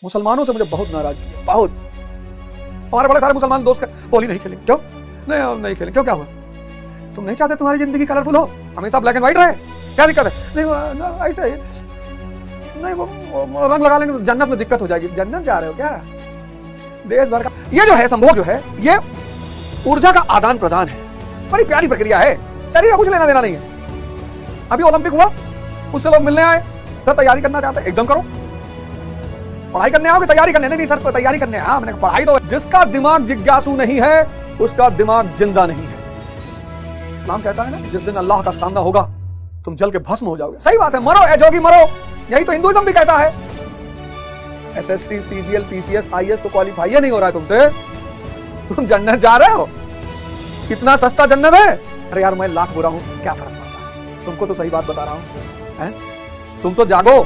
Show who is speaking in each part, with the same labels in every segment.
Speaker 1: मुसलमानों से मुझे बहुत नाराजगी है, बहुत। हमारे बड़े सारे मुसलमान दोस्त होली नहीं खेलेंगे। क्यों नहीं खेलेंगे? क्यों, क्या हुआ? तुम नहीं चाहते तुम्हारी जिंदगी कलरफुल हो, हमेशा ब्लैक एंड व्हाइट रहे? क्या दिक्कत है? नहीं ऐसे ही नहीं, वो रंग लगा लेंगे तो जन्नत में दिक्कत हो जाएगी। जन्नत जा रहे हो क्या? देश भर का ये जो है संभोग जो है, ये ऊर्जा का आदान प्रदान है। बड़ी प्यारी प्रक्रिया है, शरीर का कुछ लेना देना नहीं है। अभी ओलंपिक हुआ, उससे लोग मिलने आए, सर तैयारी करना चाहते हैं, एकदम करो। पढ़ाई करने आओगे, तैयारी करने नहीं सर तैयारी करने। हाँ मैंने पढ़ाई तो, जिसका दिमाग जिज्ञासु नहीं है उसका दिमाग जिंदा नहीं है। इस्लाम कहता है ना, जिस दिन अल्लाह का सामना होगा तुम जल के भस्म हो जाओगे। सही बात है, मरो ए जोगी मरो, यही तो हिंदुइज्म भी कहता है। एसएससी, सीजीएल, पीसीएस, आईएएस तो क्वालिफाई नहीं हो रहा है तुमसे, तुम जन्नत जा रहे हो। कितना सस्ता जन्नत है। अरे यार मैं लाख बुरा हूं, क्या फर्क पड़ता है? तुमको तो सही बात बता रहा हूं। तुम तो जागो,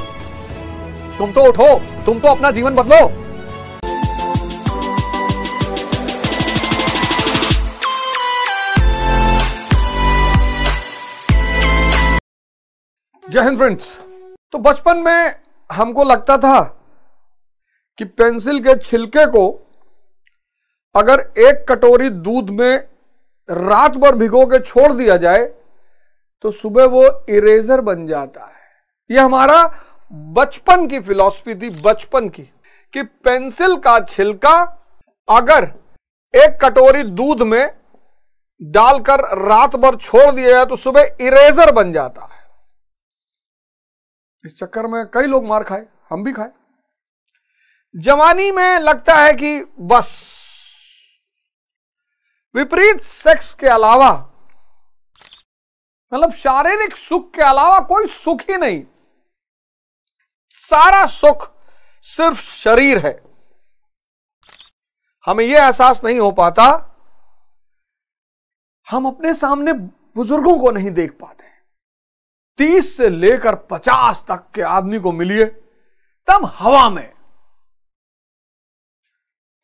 Speaker 1: तुम तो उठो, तुम तो अपना जीवन बदलो। जय हिंद फ्रेंड्स। तो बचपन में हमको लगता था कि पेंसिल के छिलके को अगर एक कटोरी दूध में रात भर भिगो के छोड़ दिया जाए तो सुबह वो इरेजर बन जाता है। ये हमारा बचपन की फिलॉसफी थी, बचपन की, कि पेंसिल का छिलका अगर एक कटोरी दूध में डालकर रात भर छोड़ दिया जाए तो सुबह इरेजर बन जाता है। इस चक्कर में कई लोग मार खाए, हम भी खाए। जवानी में लगता है कि बस विपरीत सेक्स के अलावा, मतलब शारीरिक सुख के अलावा कोई सुख ही नहीं, सारा सुख सिर्फ शरीर है। हमें यह एहसास नहीं हो पाता, हम अपने सामने बुजुर्गों को नहीं देख पाते। 30 से लेकर 50 तक के आदमी को मिलिए तब हवा में।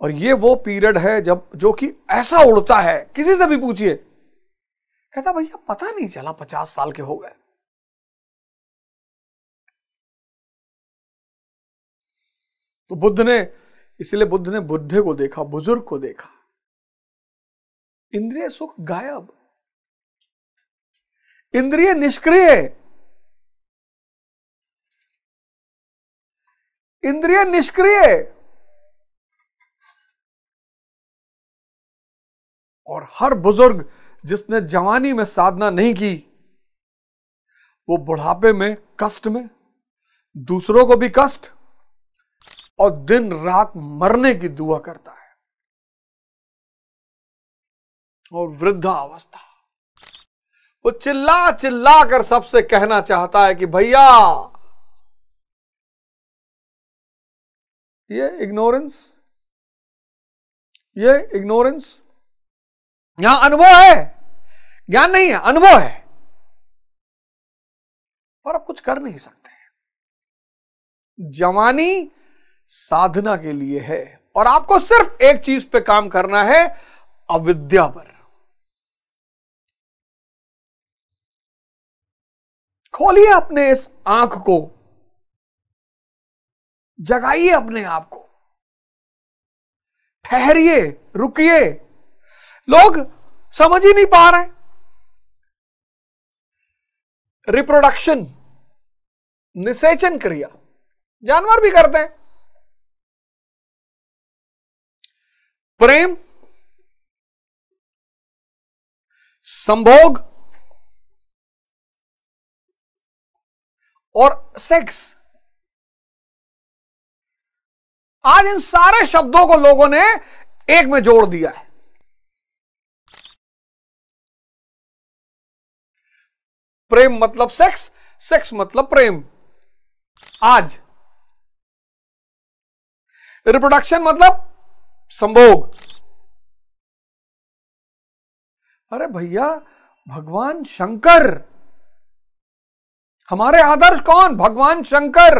Speaker 1: और ये वो पीरियड है जब जो कि ऐसा उड़ता है, किसी से भी पूछिए, कहता भैया पता नहीं चला 50 साल के हो गए। तो बुद्ध ने, इसलिए बुद्ध ने बुढ़े को देखा, बुजुर्ग को देखा, इंद्रिय सुख गायब, इंद्रिय निष्क्रिय, इंद्रिय निष्क्रिय। और हर बुजुर्ग जिसने जवानी में साधना नहीं की वो बुढ़ापे में कष्ट में, दूसरों को भी कष्ट, और दिन रात मरने की दुआ करता है। और वृद्धावस्था वो चिल्ला चिल्ला कर सबसे कहना चाहता है कि भैया ये इग्नोरेंस, यहां अनुभव है, ज्ञान नहीं है, अनुभव है, और आप कुछ कर नहीं सकते। जवानी साधना के लिए है और आपको सिर्फ एक चीज पे काम करना है, अविद्या पर। खोलिए अपने इस आंख को, जगाइए अपने आप को, ठहरिए, रुकिए। लोग समझ ही नहीं पा रहे। रिप्रोडक्शन, निषेचन क्रिया जानवर भी करते हैं। प्रेम, संभोग और सेक्स, आज इन सारे शब्दों को लोगों ने एक में जोड़ दिया है। प्रेम मतलब सेक्स, सेक्स मतलब प्रेम। आज रिप्रोडक्शन मतलब संभोग। अरे भैया भगवान शंकर, हमारे आदर्श कौन? भगवान शंकर,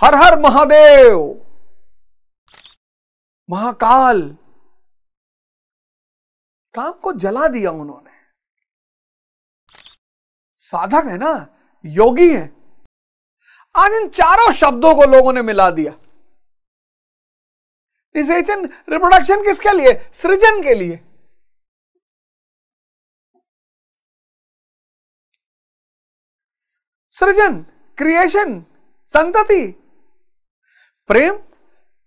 Speaker 1: हर हर महादेव, महाकाल। काम को जला दिया उन्होंने। साधक है ना, योगी है। आज इन चारों शब्दों को लोगों ने मिला दिया। निषेचन रिप्रोडक्शन किसके लिए? सृजन के लिए। सृजन, क्रिएशन, संतति। प्रेम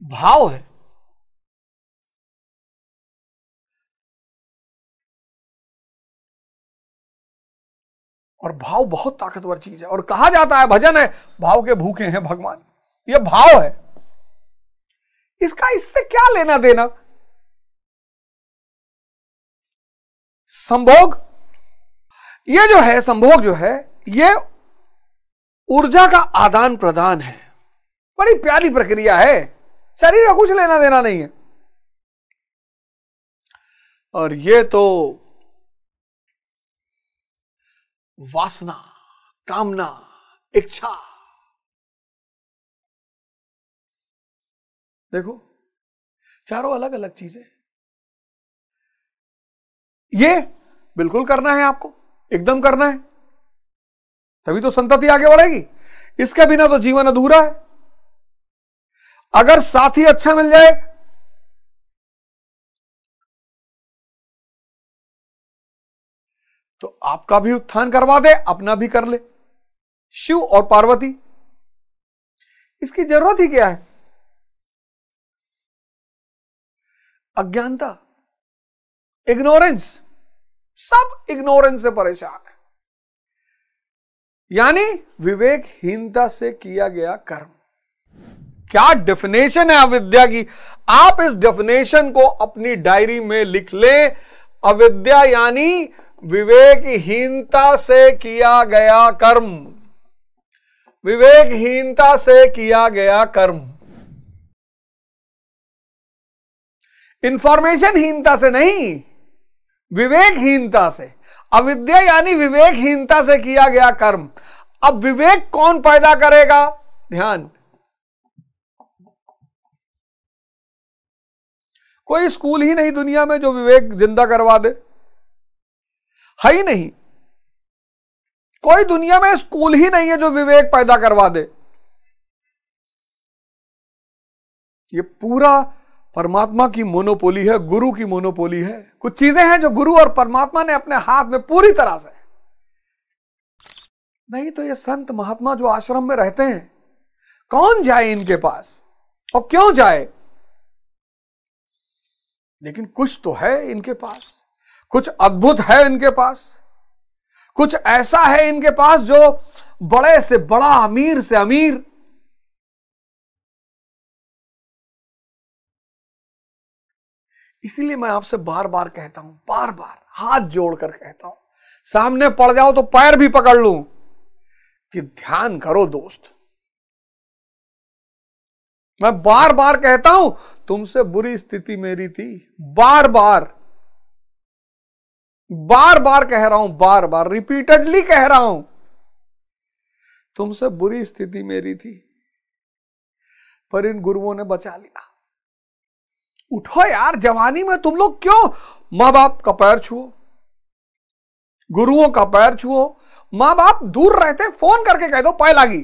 Speaker 1: भाव है। और भाव बहुत ताकतवर चीज है। और कहा जाता है, भजन है, भाव के भूखे हैं भगवान। यह भाव है। इसका इससे क्या लेना देना? संभोग, ये जो है संभोग जो है, ये ऊर्जा का आदान प्रदान है। बड़ी प्यारी प्रक्रिया है। शरीर का कुछ लेना देना नहीं है। और ये तो वासना, कामना, इच्छा, देखो चारों अलग अलग चीजें। ये बिल्कुल करना है आपको, एकदम करना है, तभी तो संतति आगे बढ़ेगी। इसके बिना तो जीवन अधूरा है। अगर साथी अच्छा मिल जाए तो आपका भी उत्थान करवा दे, अपना भी कर ले। शिव और पार्वती, इसकी जरूरत ही क्या है? अज्ञानता, इग्नोरेंस, सब इग्नोरेंस से परेशान है। यानी विवेकहीनता से किया गया कर्म। क्या डेफिनेशन है अविद्या की! आप इस डेफिनेशन को अपनी डायरी में लिख लें। अविद्या यानी विवेकहीनता से किया गया कर्म। विवेकहीनता से किया गया कर्म, इंफॉर्मेशनहीनता से नहीं, विवेकहीनता से। अविद्या यानी विवेकहीनता से किया गया कर्म। अब विवेक कौन पैदा करेगा? ध्यान। कोई स्कूल ही नहीं दुनिया में जो विवेक जिंदा करवा दे, है ही नहीं। कोई दुनिया में स्कूल ही नहीं है जो विवेक पैदा करवा दे। ये पूरा परमात्मा की मोनोपोली है, गुरु की मोनोपोली है। कुछ चीजें हैं जो गुरु और परमात्मा ने अपने हाथ में पूरी तरह से, नहीं तो ये संत महात्मा जो आश्रम में रहते हैं, कौन जाए इनके पास और क्यों जाए? लेकिन कुछ तो है इनके पास, कुछ अद्भुत है इनके पास, कुछ ऐसा है इनके पास जो बड़े से बड़ा, अमीर से अमीर। इसीलिए मैं आपसे बार बार कहता हूं, बार बार हाथ जोड़कर कहता हूं, सामने पड़ जाओ तो पैर भी पकड़ लूं कि ध्यान करो दोस्त। मैं बार बार कहता हूं, तुमसे बुरी स्थिति मेरी थी। बार बार कह रहा हूं, बार बार रिपीटेडली कह रहा हूं, तुमसे बुरी स्थिति मेरी थी, पर इन गुरुओं ने बचा लिया। उठो यार, जवानी में तुम लोग क्यों मां बाप का पैर छुओ, गुरुओं का पैर छुओ। मां बाप दूर रहते, फोन करके कह दो पाए लागी,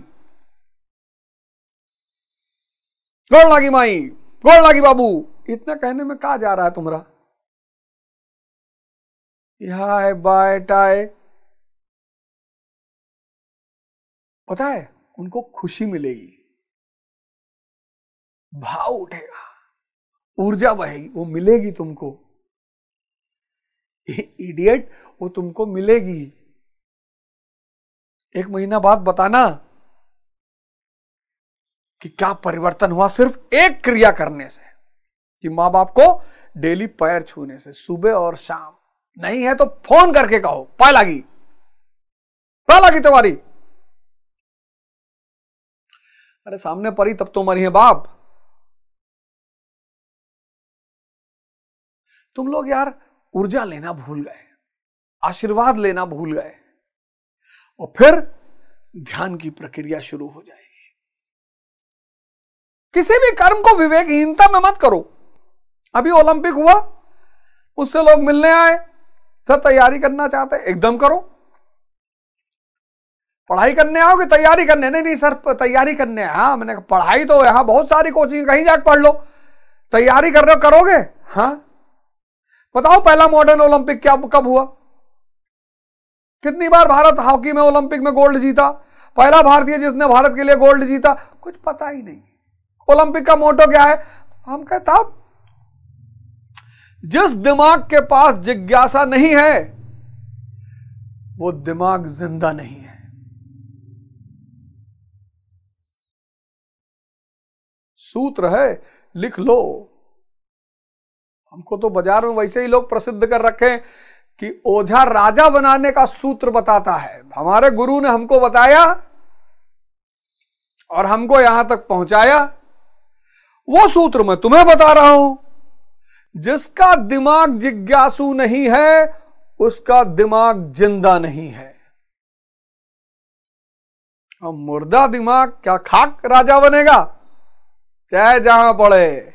Speaker 1: गोड़ लागी माई, गोड़ लागी बाबू। इतना कहने में कहा जा रहा है तुम्हारा? हाय बाय टाय। पता है उनको खुशी मिलेगी, भाव उठेगा, ऊर्जा बहेगी, वो मिलेगी तुमको। इडियट, वो तुमको मिलेगी। एक महीना बाद बताना कि क्या परिवर्तन हुआ सिर्फ एक क्रिया करने से, कि मां बाप को डेली पैर छूने से, सुबह और शाम। नहीं है तो फोन करके कहो पाए लागी, पाए लागी तुम्हारी। अरे सामने पड़ी तब तो मरी है बाप। तुम लोग यार ऊर्जा लेना भूल गए, आशीर्वाद लेना भूल गए, और फिर ध्यान की प्रक्रिया शुरू हो जाएगी। किसी भी कर्म को विवेकहीनता में मत करो। अभी ओलंपिक हुआ, उससे लोग मिलने आए, तो तैयारी करना चाहते, एकदम करो। पढ़ाई करने आओगे, तैयारी करने, नहीं सर तैयारी करने। हाँ, मैंने कहा पढ़ाई तो यहां बहुत सारी कोचिंग, कहीं जाकर पढ़ लो। तैयारी कर रहे हो, करोगे? हाँ, बताओ पहला मॉडर्न ओलंपिक क्या कब हुआ? कितनी बार भारत हॉकी में ओलंपिक में गोल्ड जीता? पहला भारतीय जिसने भारत के लिए गोल्ड जीता, कुछ पता ही नहीं। ओलंपिक का मोटो क्या है? हम कहता जिस दिमाग के पास जिज्ञासा नहीं है वो दिमाग जिंदा नहीं है। सूत्र है, लिख लो। हमको तो बाजार में वैसे ही लोग प्रसिद्ध कर रखे हैं कि ओझा राजा बनाने का सूत्र बताता है। हमारे गुरु ने हमको बताया और हमको यहां तक पहुंचाया। वो सूत्र मैं तुम्हें बता रहा हूं। जिसका दिमाग जिज्ञासु नहीं है उसका दिमाग जिंदा नहीं है। अब मुर्दा दिमाग क्या खाक राजा बनेगा? चाहे जहां पढ़े,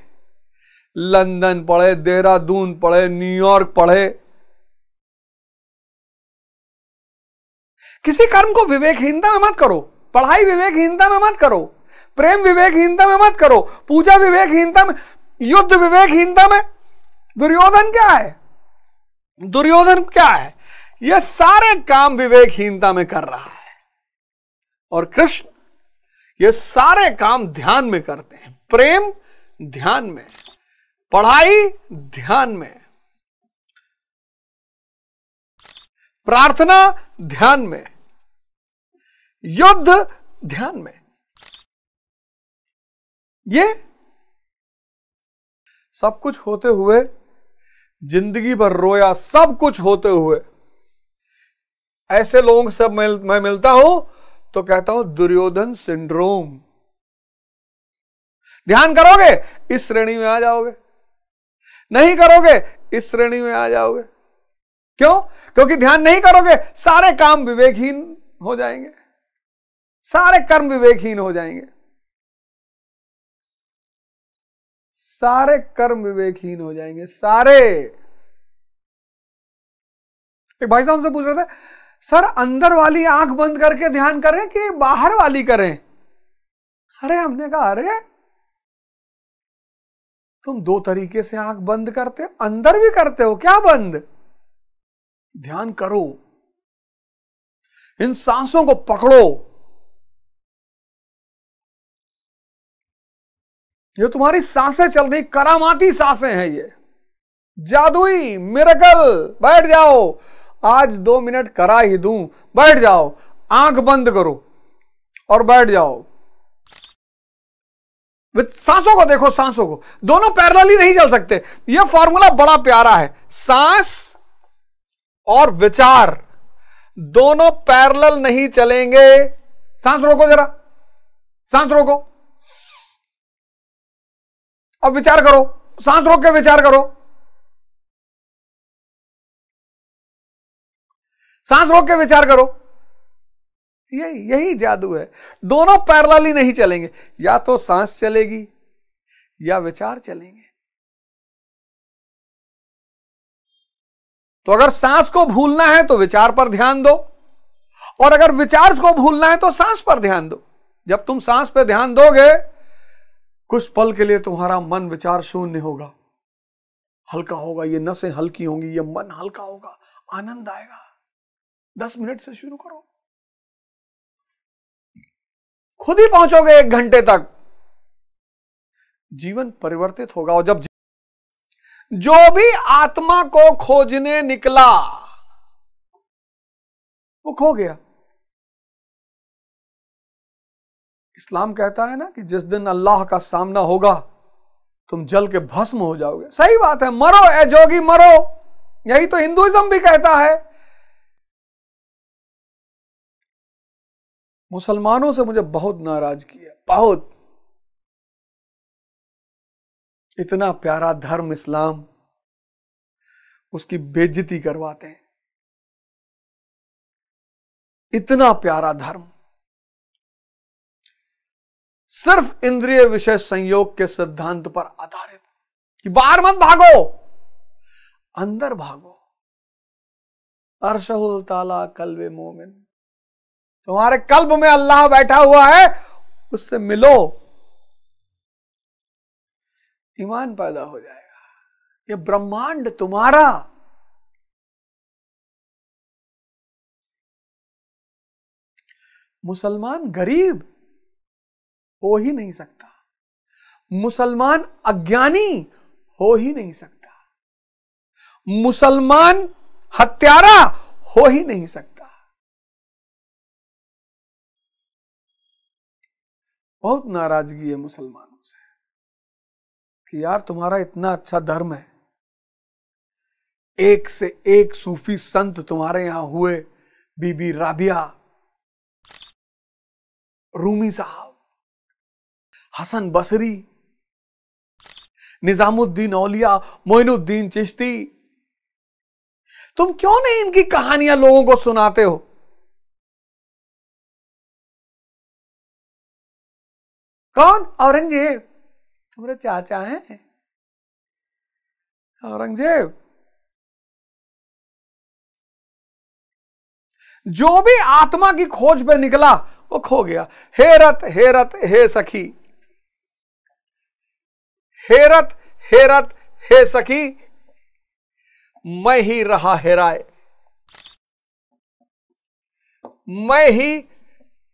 Speaker 1: लंदन पढ़े, देहरादून पढ़े, न्यूयॉर्क पढ़े। किसी कर्म को विवेकहीनता में मत करो। पढ़ाई विवेकहीनता में मत करो। प्रेम विवेकहीनता में मत करो। पूजा विवेकहीनता में, युद्ध विवेकहीनता में। दुर्योधन क्या है? दुर्योधन क्या है? ये सारे काम विवेकहीनता में कर रहा है। और कृष्ण ये सारे काम ध्यान में करते हैं। प्रेम ध्यान में, पढ़ाई ध्यान में, प्रार्थना ध्यान में, युद्ध ध्यान में। ये सब कुछ होते हुए जिंदगी भर रोया। सब कुछ होते हुए ऐसे लोगों से मैं मिलता हूं तो कहता हूं दुर्योधन सिंड्रोम। ध्यान करोगे इस श्रेणी में आ जाओगे, नहीं करोगे इस श्रेणी में आ जाओगे। क्यों? क्योंकि ध्यान नहीं करोगे सारे काम विवेकहीन हो जाएंगे, सारे कर्म विवेकहीन हो जाएंगे, सारे कर्म विवेकहीन हो जाएंगे, सारे। एक भाई साहब हमसे पूछ रहे थे, सर अंदर वाली आंख बंद करके ध्यान करें कि बाहर वाली करें? अरे हमने कहा अरे तुम दो तरीके से आंख बंद करते हो, अंदर भी करते हो क्या बंद? ध्यान करो, इन सांसों को पकड़ो। ये तुम्हारी सांसें चल रही, करामाती सांसें हैं, ये जादुई मिरेकल। बैठ जाओ, आज 2 मिनट करा ही दूं। बैठ जाओ, आंख बंद करो और बैठ जाओ। सांसों को देखो, सांसों को, दोनों पैरेलली नहीं चल सकते। यह फॉर्मूला बड़ा प्यारा है। सांस और विचार दोनों पैरेलल नहीं चलेंगे। सांस रोको जरा, सांस रोको और विचार करो। सांस रोक के विचार करो, सांस रोक के विचार करो। यही जादू है। दोनों पैरेलली नहीं चलेंगे, या तो सांस चलेगी या विचार चलेंगे। तो अगर सांस को भूलना है तो विचार पर ध्यान दो, और अगर विचार को भूलना है तो सांस पर ध्यान दो। जब तुम सांस पर ध्यान दोगे कुछ पल के लिए तुम्हारा मन विचार शून्य होगा, हल्का होगा, ये नसें हल्की होंगी, ये मन हल्का होगा, आनंद आएगा। 10 मिनट से शुरू करो, खुद ही पहुंचोगे 1 घंटे तक। जीवन परिवर्तित होगा। और जब जो भी आत्मा को खोजने निकला वो खो गया। इस्लाम कहता है ना कि जिस दिन अल्लाह का सामना होगा तुम जल के भस्म हो जाओगे। सही बात है, मरो ए जोगी मरो, यही तो हिंदुइज्म भी कहता है। मुसलमानों से मुझे बहुत नाराज किया, बहुत। इतना प्यारा धर्म इस्लाम, उसकी बेइज्जती करवाते हैं। इतना प्यारा धर्म सिर्फ इंद्रिय विषय संयोग के सिद्धांत पर आधारित कि बाहर मत भागो, अंदर भागो। अर्शहुल ताला कल्बे मोमिन, तुम्हारे कल्ब में अल्लाह बैठा हुआ है, उससे मिलो। ईमान पैदा हो जाएगा। ये ब्रह्मांड तुम्हारा, मुसलमान गरीब हो ही नहीं सकता, मुसलमान अज्ञानी हो ही नहीं सकता, मुसलमान हत्यारा हो ही नहीं सकता। बहुत नाराजगी है मुसलमानों से कि यार तुम्हारा इतना अच्छा धर्म है, एक से एक सूफी संत तुम्हारे यहां हुए, बीबी राबिया, रूमी साहब, हसन बसरी, निजामुद्दीन औलिया, मोइनुद्दीन चिश्ती, तुम क्यों नहीं इनकी कहानियां लोगों को सुनाते हो? कौन? औरंगजेब तुम्हारे चाचा हैं, औरंगजेब। जो भी आत्मा की खोज पे निकला वो खो गया। हेरत हेरत हे सखी, हेरत हेरत हे सखी, मैं ही रहा हेराए, मैं ही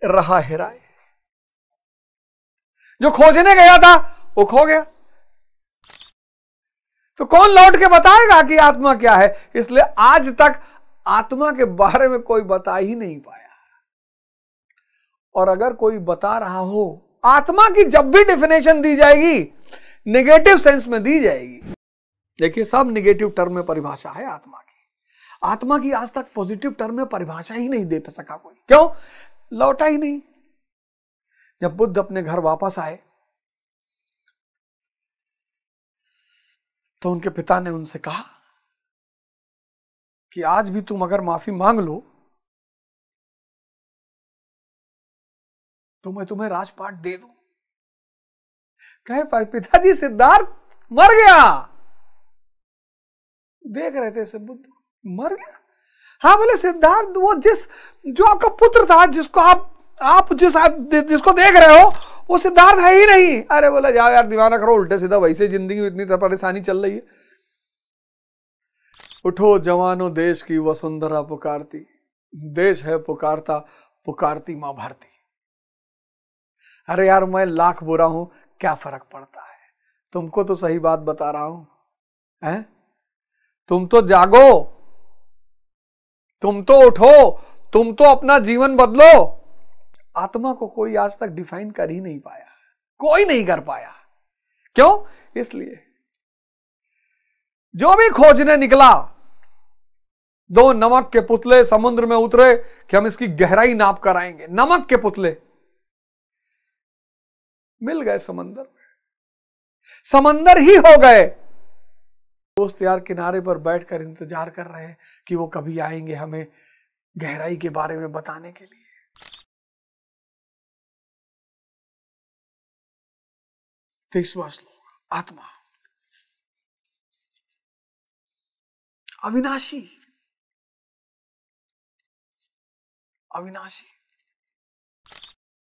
Speaker 1: रहा हेराए। जो खोजने गया था वो खो गया, तो कौन लौट के बताएगा कि आत्मा क्या है? इसलिए आज तक आत्मा के बारे में कोई बता ही नहीं पाया। और अगर कोई बता रहा हो, आत्मा की जब भी डेफिनेशन दी जाएगी नेगेटिव सेंस में दी जाएगी। देखिए, सब नेगेटिव टर्म में परिभाषा है आत्मा की। आत्मा की आज तक पॉजिटिव टर्म में परिभाषा ही नहीं दे सका कोई। क्यों? लौटा ही नहीं। जब बुद्ध अपने घर वापस आए तो उनके पिता ने उनसे कहा कि आज भी तुम अगर माफी मांग लो तो मैं तुम्हें राजपाट दे दूं। कहे पिताजी सिद्धार्थ मर गया। देख रहे थे सब, बुद्ध मर गया? हाँ, बोले सिद्धार्थ वो जो आपका पुत्र था, जिसको आप जिसको देख रहे हो वो सिद्धार्थ है ही नहीं। अरे बोला जाओ यार, दीवाना करो उल्टे सीधा, वैसे जिंदगी में इतनी परेशानी चल रही है। उठो जवानों, देश की वसुंधरा पुकारती, देश है पुकारता, पुकारती मां भारती। अरे यार, मैं लाख बुरा हूं, क्या फर्क पड़ता है? तुमको तो सही बात बता रहा हूं, हैं? तुम तो जागो, तुम तो उठो, तुम तो अपना जीवन बदलो। आत्मा को कोई आज तक डिफाइन कर ही नहीं पाया, कोई नहीं कर पाया। क्यों? इसलिए जो भी खोजने निकला, दो नमक के पुतले समुद्र में उतरे कि हम इसकी गहराई नाप कर आएंगे। नमक के पुतले मिल गए समंदर में, समंदर ही हो गए। दोस्त यार किनारे पर बैठकर इंतजार कर रहे हैं कि वो कभी आएंगे हमें गहराई के बारे में बताने के लिए। 23वां श्लोक, आत्मा अविनाशी, अविनाशी।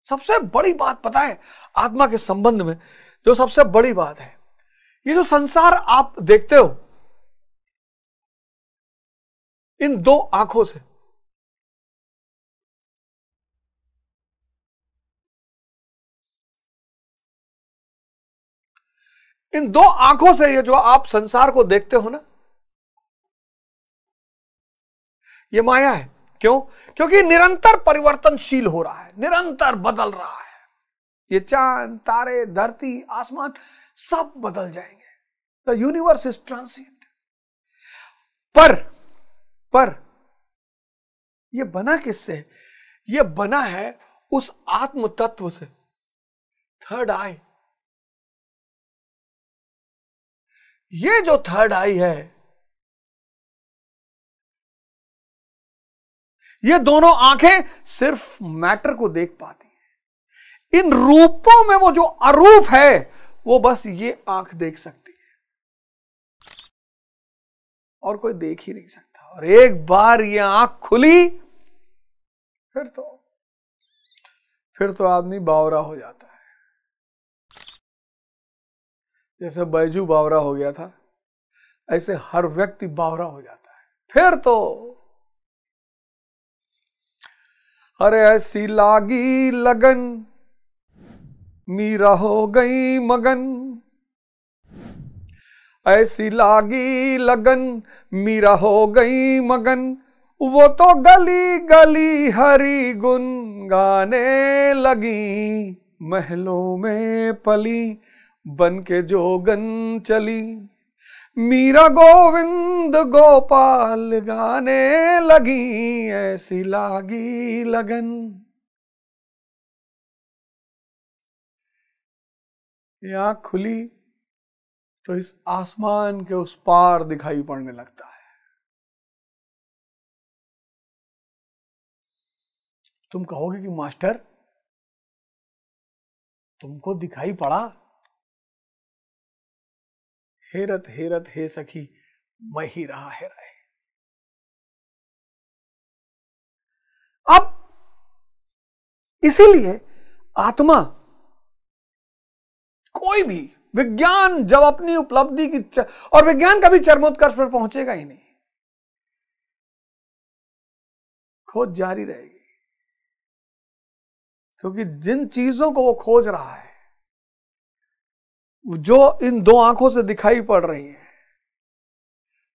Speaker 1: सबसे बड़ी बात पता है आत्मा के संबंध में, जो सबसे बड़ी बात है, ये जो संसार आप देखते हो इन दो आंखों से, इन दो आंखों से ये जो आप संसार को देखते हो ना, ये माया है। क्यों? क्योंकि निरंतर परिवर्तनशील हो रहा है, निरंतर बदल रहा है। ये चांद, तारे, धरती, आसमान सब बदल जाएंगे। The universe is transient. पर ये बना किससे? ये बना है उस आत्म तत्व से, थर्ड आई। ये जो थर्ड आई है, ये दोनों आंखें सिर्फ मैटर को देख पाती हैं। इन रूपों में वो जो अरूप है वो बस ये आंख देख सकती है, और कोई देख ही नहीं सकता। और एक बार ये आंख खुली फिर तो आदमी बावरा हो जाता है। जैसे बैजू बावरा हो गया था, ऐसे हर व्यक्ति बावरा हो जाता है। फिर तो अरे ऐसी लागी लगन, मीरा हो गई मगन, ऐसी लागी लगन, मीरा हो गई मगन, वो तो गली गली हरी गुन गाने लगी, महलों में पली बन के जोगन चली, मीरा गोविंद गोपाल गाने लगी, ऐसी लागी लगन। ये आंख खुली तो इस आसमान के उस पार दिखाई पड़ने लगता है। तुम कहोगे कि मास्टर तुमको दिखाई पड़ा? हेरत हेरत हे सखी मैं ही रहा है राय। अब इसीलिए आत्मा, कोई भी विज्ञान जब अपनी उपलब्धि की और विज्ञान कभी चरमोत्कर्ष पर पहुंचेगा ही नहीं, खोज जारी रहेगी, क्योंकि जिन चीजों को वो खोज रहा है, जो इन दो आंखों से दिखाई पड़ रही है,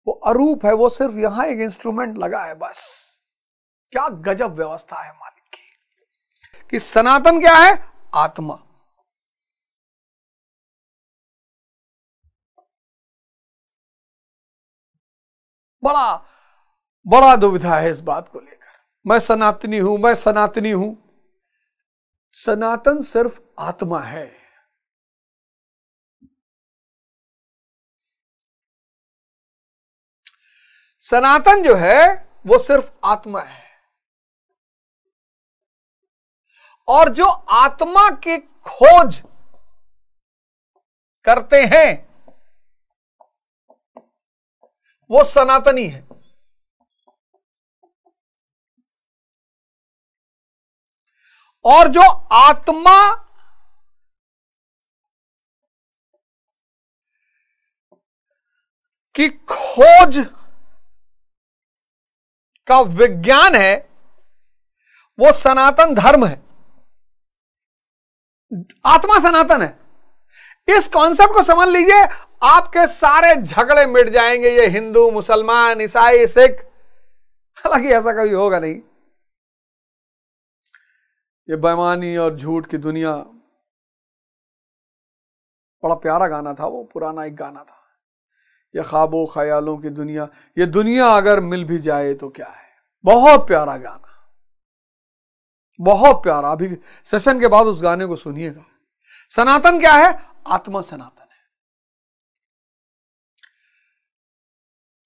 Speaker 1: वो अरूप है, वो सिर्फ यहां एक इंस्ट्रूमेंट लगा है बस। क्या गजब व्यवस्था है मालिक की कि सनातन क्या है? आत्मा। बड़ा बड़ा दुविधा है इस बात को लेकर, मैं सनातनी हूं, मैं सनातनी हूं। सनातन सिर्फ आत्मा है। सनातन जो है वो सिर्फ आत्मा है, और जो आत्मा की खोज करते हैं वो सनातनी है। और जो आत्मा की खोज का विज्ञान है वो सनातन धर्म है। आत्मा सनातन है। इस कॉन्सेप्ट को समझ लीजिए, आपके सारे झगड़े मिट जाएंगे, ये हिंदू मुसलमान ईसाई सिख, हालांकि ऐसा कभी होगा नहीं। ये बेईमानी और झूठ की दुनिया, बड़ा प्यारा गाना था वो, पुराना एक गाना था, ये ख्वाबों ख्यालों की दुनिया, ये दुनिया अगर मिल भी जाए तो क्या है। बहुत प्यारा गाना, बहुत प्यारा। अभी सेशन के बाद उस गाने को सुनिएगा। सनातन क्या है? आत्मा सनातन है।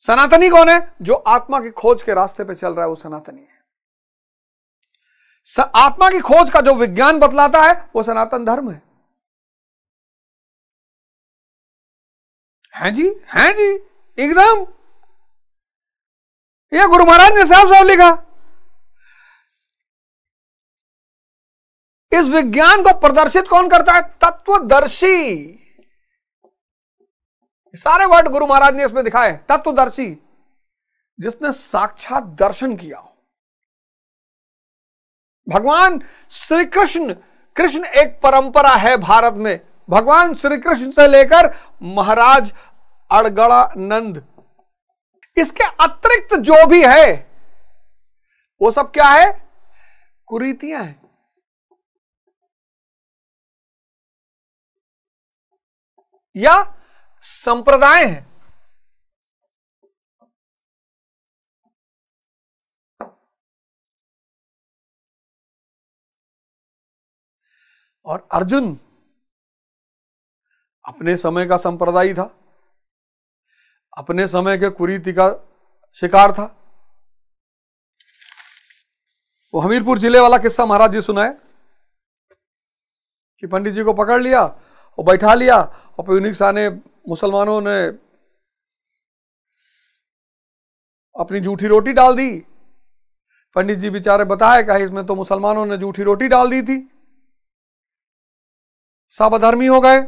Speaker 1: सनातनी कौन है? जो आत्मा की खोज के रास्ते पे चल रहा है वो सनातनी है। आत्मा की खोज का जो विज्ञान बतलाता है वो सनातन धर्म है। हैं जी, हैं जी, एकदम। ये गुरु महाराज ने साफ साफ लिखा। इस विज्ञान को प्रदर्शित कौन करता है? तत्वदर्शी। सारे वर्ड गुरु महाराज ने इसमें दिखाए। तत्वदर्शी, जिसने साक्षात दर्शन किया हो। भगवान श्री कृष्ण, कृष्ण एक परंपरा है भारत में। भगवान श्री कृष्ण से लेकर महाराज अड़गड़ानंद, इसके अतिरिक्त जो भी है वो सब क्या है? कुरीतियां हैं। या संप्रदाय हैं। और अर्जुन अपने समय का संप्रदायी था, अपने समय के कुरीति का शिकार था। वो हमीरपुर जिले वाला किस्सा महाराज जी सुनाए कि पंडित जी को पकड़ लिया और बैठा लिया, और प्यूनिक साने मुसलमानों ने अपनी जूठी रोटी डाल दी। पंडित जी बेचारे बताए कहा इसमें तो मुसलमानों ने जूठी रोटी डाल दी थी, सब अधर्मी हो गए।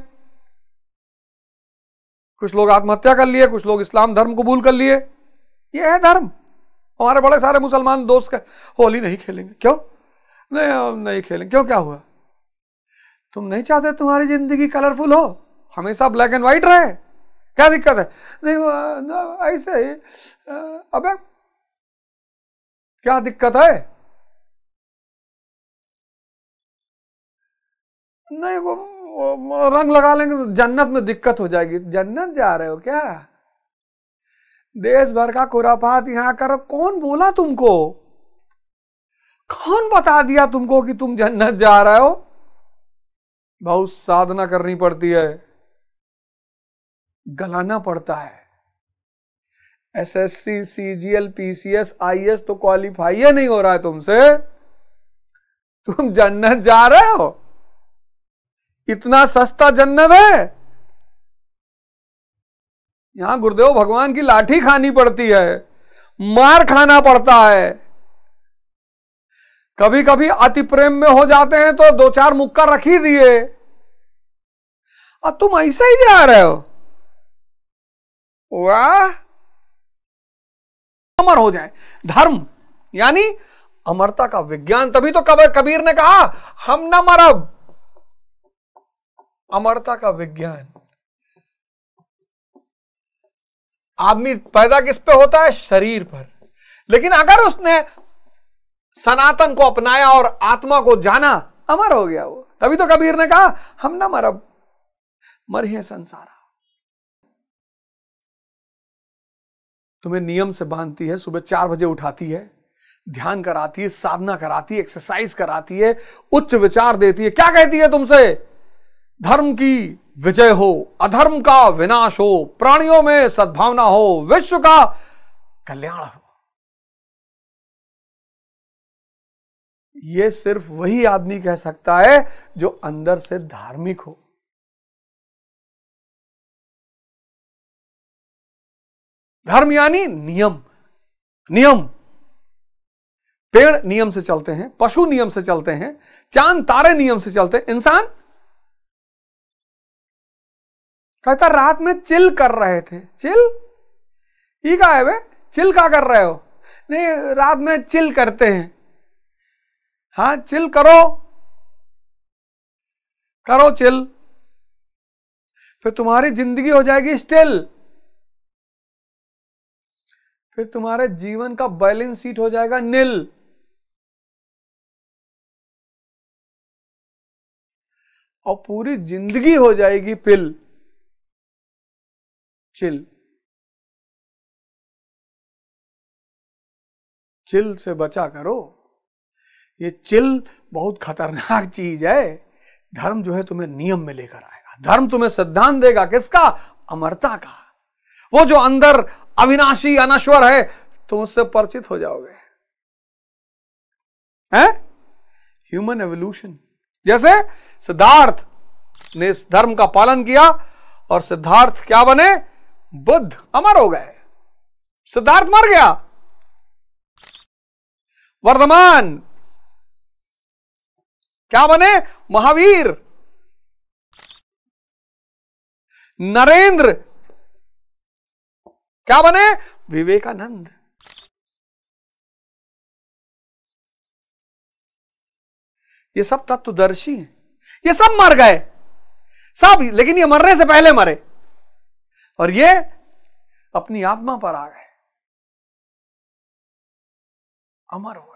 Speaker 1: कुछ लोग आत्महत्या कर लिए, कुछ लोग इस्लाम धर्म कबूल कर लिए। ये है धर्म। हमारे बड़े सारे मुसलमान दोस्त का होली नहीं खेलेंगे, क्यों? नहीं खेलेंगे, क्यों? क्या हुआ? तुम नहीं चाहते तुम्हारी जिंदगी कलरफुल हो, हमेशा ब्लैक एंड व्हाइट रहे? क्या दिक्कत है? नहीं ऐसे ही। अबे क्या दिक्कत है? नहीं वो रंग लगा लेंगे तो जन्नत में दिक्कत हो जाएगी। जन्नत जा रहे हो क्या? देश भर का खुरापात यहां करो। कौन बोला तुमको? कौन बता दिया तुमको कि तुम जन्नत जा रहे हो? बहुत साधना करनी पड़ती है, गलाना पड़ता है। एसएससी, सीजीएल, पीसीएस, आईएएस तो क्वालिफाई ही नहीं हो रहा है तुमसे, तुम जन्नत जा रहे हो? इतना सस्ता जन्नत है? यहां गुरुदेव भगवान की लाठी खानी पड़ती है, मार खाना पड़ता है। कभी कभी अति प्रेम में हो जाते हैं तो दो चार मुक्का रख ही दिए, और तुम ऐसे ही जा रहे हो। वाह! अमर हो जाए धर्म, यानी अमरता का विज्ञान। तभी तो कबीर ने कहा हम न मरब। अमरता का विज्ञान। आदमी पैदा किस पे होता है? शरीर पर। लेकिन अगर उसने सनातन को अपनाया और आत्मा को जाना, अमर हो गया वो। तभी तो कबीर ने कहा हम न मरब, मर है संसार। तुम्हें नियम से बांधती है, सुबह 4 बजे उठाती है, ध्यान कराती है, साधना कराती है, एक्सरसाइज कराती है, उच्च विचार देती है। क्या कहती है तुमसे? धर्म की विजय हो, अधर्म का विनाश हो, प्राणियों में सद्भावना हो, विश्व का कल्याण हो। यह सिर्फ वही आदमी कह सकता है जो अंदर से धार्मिक हो। धर्म यानी नियम। नियम, पेड़ नियम से चलते हैं, पशु नियम से चलते हैं, चांद तारे नियम से चलते हैं। इंसान कहता रात में चिल कर रहे थे। चिल ही का है वे? चिल क्या कर रहे हो? नहीं, रात में चिल करते हैं। हाँ, चिल करो, करो चिल, फिर तुम्हारी जिंदगी हो जाएगी स्टिल। फिर तुम्हारे जीवन का बैलेंस शीट हो जाएगा नील। और पूरी जिंदगी हो जाएगी पिल, चिल। चिल से बचा करो। ये चिल बहुत खतरनाक चीज है। धर्म जो है तुम्हें नियम में लेकर आएगा। धर्म तुम्हें सिद्धांत देगा, किसका? अमरता का। वो जो अंदर अविनाशी अनश्वर है, तुम उससे परिचित हो जाओगे। हैं? Human evolution. जैसे सिद्धार्थ ने इस धर्म का पालन किया और सिद्धार्थ क्या बने? बुद्ध। अमर हो गए। सिद्धार्थ मर गया। वर्धमान क्या बने? महावीर। नरेंद्र क्या बने? विवेकानंद। ये सब तत्वदर्शी हैं। ये सब मर गए, सब। लेकिन ये मरने से पहले मरे और ये अपनी आत्मा पर आ गए, अमर हो गए।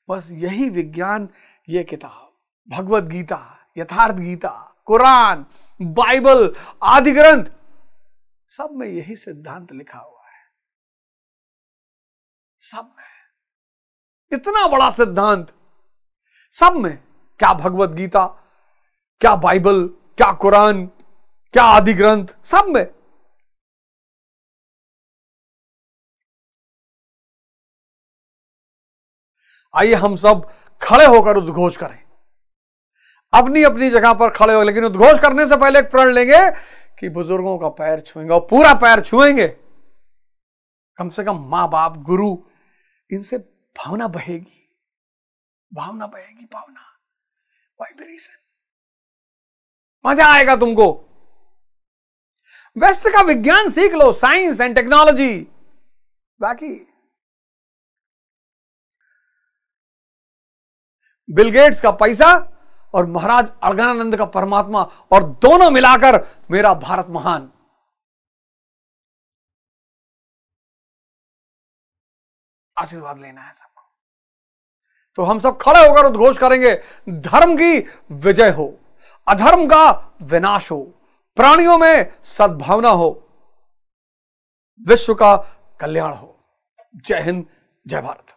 Speaker 1: बस यही विज्ञान, ये किताब भगवत गीता, यथार्थ गीता, कुरान, बाइबल, आदि ग्रंथ, सब में यही सिद्धांत लिखा हुआ है। सब में इतना बड़ा सिद्धांत, सब में। क्या भगवत गीता, क्या बाइबल, क्या कुरान, क्या आदि ग्रंथ, सब में। आइए हम सब खड़े होकर उद्घोष करें, अपनी अपनी जगह पर खड़े हो। लेकिन उद्घोष करने से पहले एक प्रण लेंगे कि बुजुर्गों का पैर छुएंगे, और पूरा पैर छुएंगे। कम से कम मां बाप, गुरु, इनसे भावना बहेगी, भावना बहेगी, भावना, वाइब्रेशन। मजा आएगा तुमको। वेस्ट का विज्ञान सीख लो, साइंस एंड टेक्नोलॉजी। बाकी बिल गेट्स का पैसा और महाराज अड़गनानंद का परमात्मा, और दोनों मिलाकर मेरा भारत महान। आशीर्वाद लेना है सबको। तो हम सब खड़े होकर उद्घोष करेंगे, धर्म की विजय हो, अधर्म का विनाश हो, प्राणियों में सद्भावना हो, विश्व का कल्याण हो। जय हिंद, जय भारत।